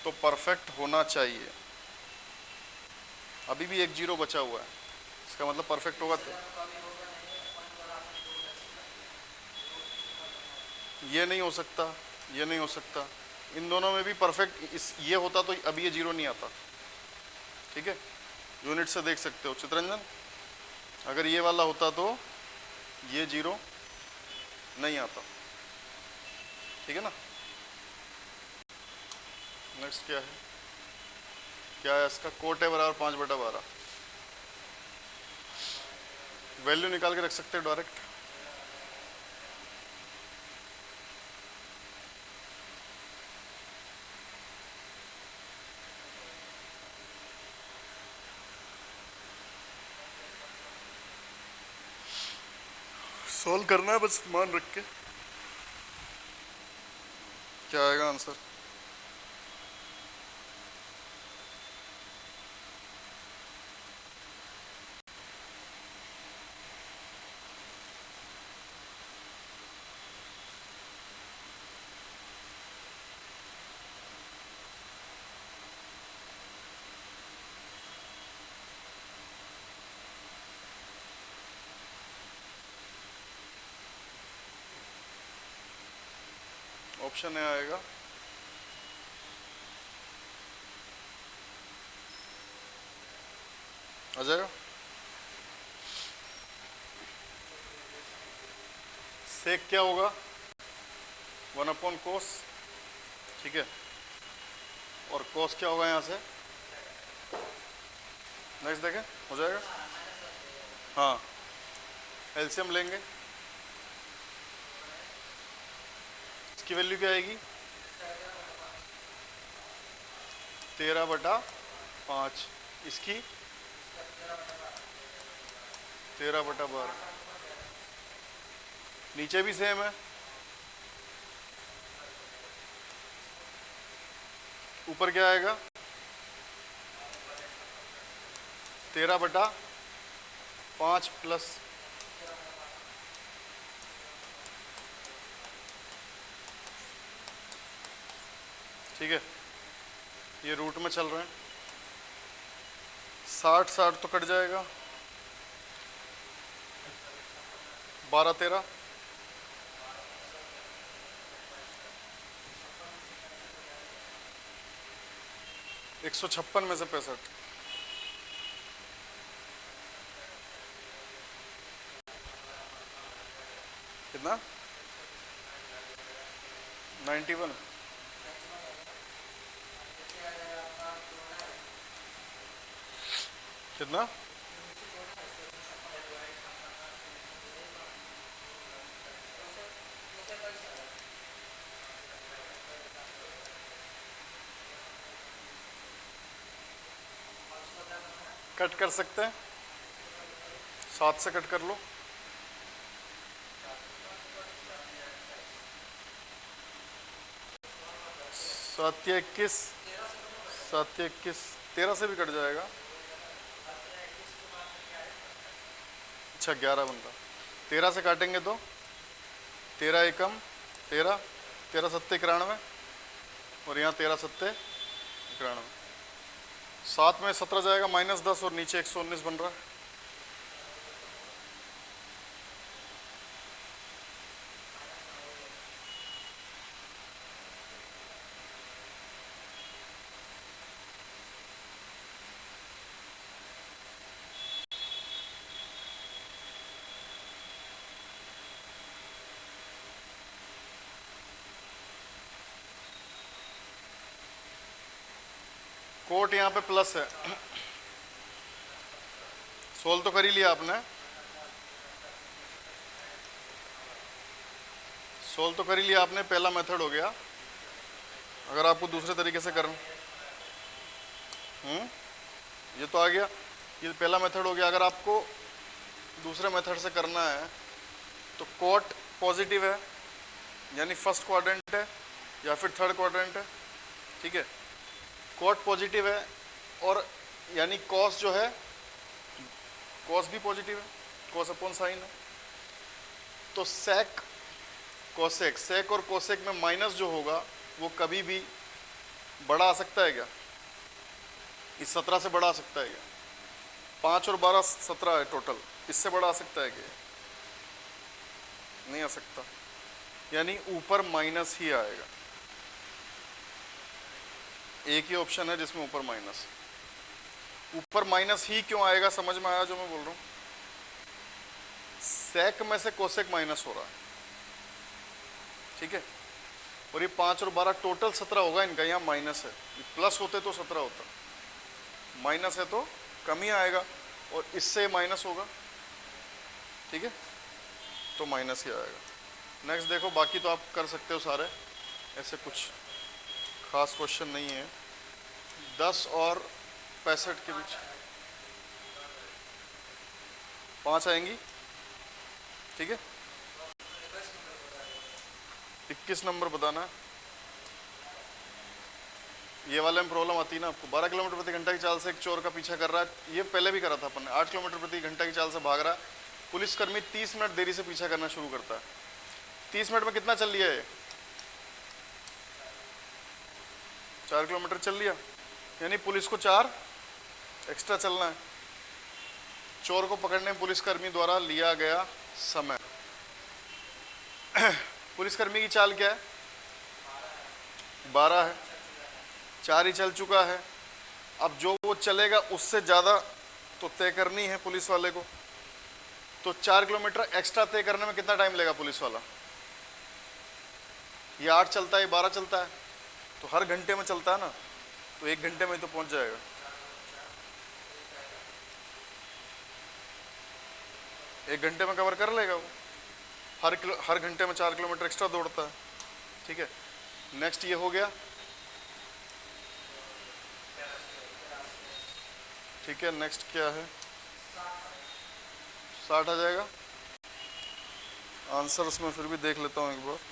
तो परफेक्ट होना चाहिए। अभी भी एक जीरो बचा हुआ है, इसका मतलब परफेक्ट होगा। तो ये नहीं हो सकता, ये नहीं हो सकता, इन दोनों में भी परफेक्ट, इस ये होता तो अभी ये जीरो नहीं आता। ठीक है, यूनिट से देख सकते हो चित्रंजन, अगर ये वाला होता तो ये जीरो नहीं आता। ठीक है ना। नेक्स्ट क्या है, क्या है इसका, कोट है बराबर 5/12। वैल्यू निकाल के रख सकते हो डायरेक्ट। सॉल्व करना है बस मान रख के। क्या आएगा आंसर, ऑप्शन ए आएगा। आ जाएगा, सेक क्या होगा 1/cos। ठीक है, और cos क्या होगा यहाँ से, नेक्स्ट देखें, हो जाएगा। हाँ, एलसीएम लेंगे, इसकी वैल्यू क्या आएगी 13/5, इसकी 13/12, नीचे भी सेम है, ऊपर क्या आएगा 13/5 प्लस, ठीक है, ये रूट में चल रहे हैं, 60 तो कट जाएगा, 12 13, 156 में से 65, कितना 91, कितना कट कर सकते हैं, 7 से कट कर लो, 7 या 21, 7 या 21, 13 से भी कट जाएगा। अच्छा 11 बनता, 13 से काटेंगे तो 13 एकम 13, 13 सत्ते 91, और यहाँ 13 सत्ते 91, 7 में 17 जाएगा -10, और नीचे 119 बन रहा है। कोट यहाँ पे प्लस है, सोल्व तो कर ही लिया आपने, सोल्व तो कर ही लिया आपने, पहला मेथड हो गया। अगर आपको दूसरे तरीके से करना, ये तो आ गया, ये पहला मेथड हो गया। अगर आपको दूसरे मेथड से करना है तो कोट पॉजिटिव है यानी फर्स्ट क्वाड्रेंट है या फिर थर्ड क्वाड्रेंट है, ठीक है। कोट पॉजिटिव है और यानी कॉस जो है, कॉस भी पॉजिटिव है, कॉस अपॉन साइन है। तो सेक कोसेक, सेक और कोसेक में माइनस जो होगा वो कभी भी बड़ा आ सकता है क्या? इस 17 से बड़ा आ सकता है क्या? 5 और 12 17 है टोटल, इससे बड़ा आ सकता है क्या? नहीं आ सकता, यानी ऊपर माइनस ही आएगा। एक ही ऑप्शन है जिसमें ऊपर माइनस, ऊपर माइनस ही क्यों आएगा? समझ में आया जो मैं बोल रहा हूँ? सेक में से कोसेक माइनस हो रहा है, ठीक है। और ये 5 और 12 टोटल 17 होगा इनका, यहाँ माइनस है, ये प्लस होते तो 17 होता, माइनस है तो कम ही आएगा, और इससे माइनस होगा, ठीक है, तो माइनस ही आएगा। नेक्स्ट देखो, बाकी तो आप कर सकते हो सारे, ऐसे कुछ खास क्वेश्चन नहीं है। 10 और 65 के बीच 5 आएंगी, ठीक है। 21 नंबर बताना। ये वाले में प्रॉब्लम आती है ना आपको, 12 किलोमीटर प्रति घंटा की चाल से एक चोर का पीछा कर रहा है, ये पहले भी करा था अपन ने। 8 किलोमीटर प्रति घंटा की चाल से भाग रहा है, पुलिसकर्मी 30 मिनट देरी से पीछा करना शुरू करता है। 30 मिनट में कितना चल लिया है? 4 किलोमीटर चल लिया, यानी पुलिस को 4 एक्स्ट्रा चलना है। चोर को पकड़ने में पुलिसकर्मी द्वारा लिया गया समय, पुलिसकर्मी की चाल क्या है? 12 है, 4 ही चल चुका है। अब जो वो चलेगा उससे ज़्यादा तो तय करनी है पुलिस वाले को, तो 4 किलोमीटर एक्स्ट्रा तय करने में कितना टाइम लेगा पुलिस वाला? ये 8 चलता है, ये 12 चलता है, तो हर घंटे में चलता है ना, तो 1 घंटे में तो पहुंच जाएगा। एक घंटे में कवर कर लेगा वो, हर घंटे में 4 किलोमीटर एक्स्ट्रा दौड़ता है, ठीक है। नेक्स्ट ये हो गया, ठीक है। नेक्स्ट क्या है? 60 आ जाएगा। आंसर्स में फिर भी देख लेता हूँ एक बार।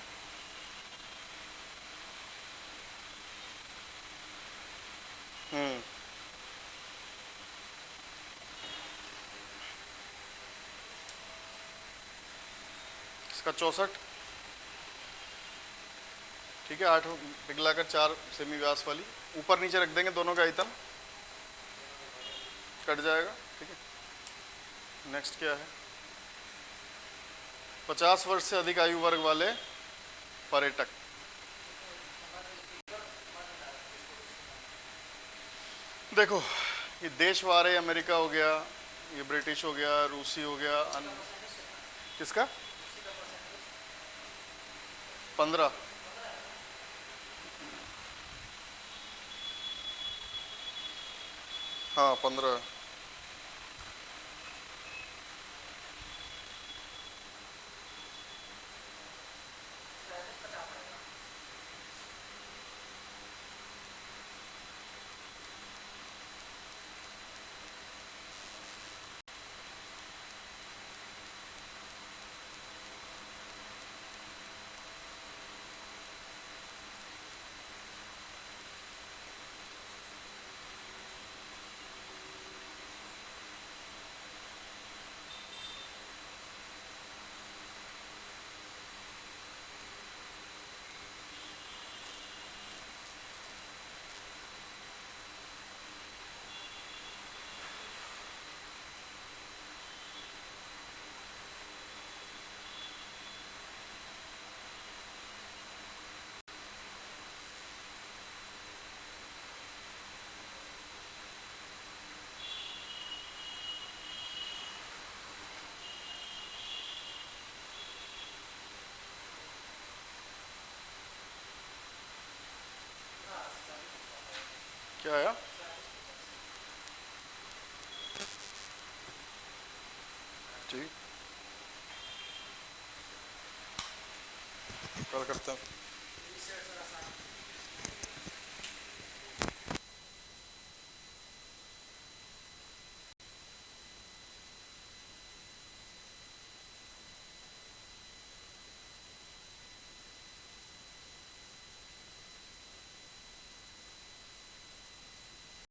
इसका 64, ठीक है। 8 पिघलाकर 4 सेमी व्यास वाली, ऊपर नीचे रख देंगे दोनों का आइटम, कट जाएगा, ठीक है। नेक्स्ट क्या है? 50 वर्ष से अधिक आयु वर्ग वाले पर्यटक, देखो ये देशवार है, अमेरिका हो गया, ये ब्रिटिश हो गया, रूसी हो गया, किसका? 15, हाँ 15। क्या आया? ठीक, कल करते हैं।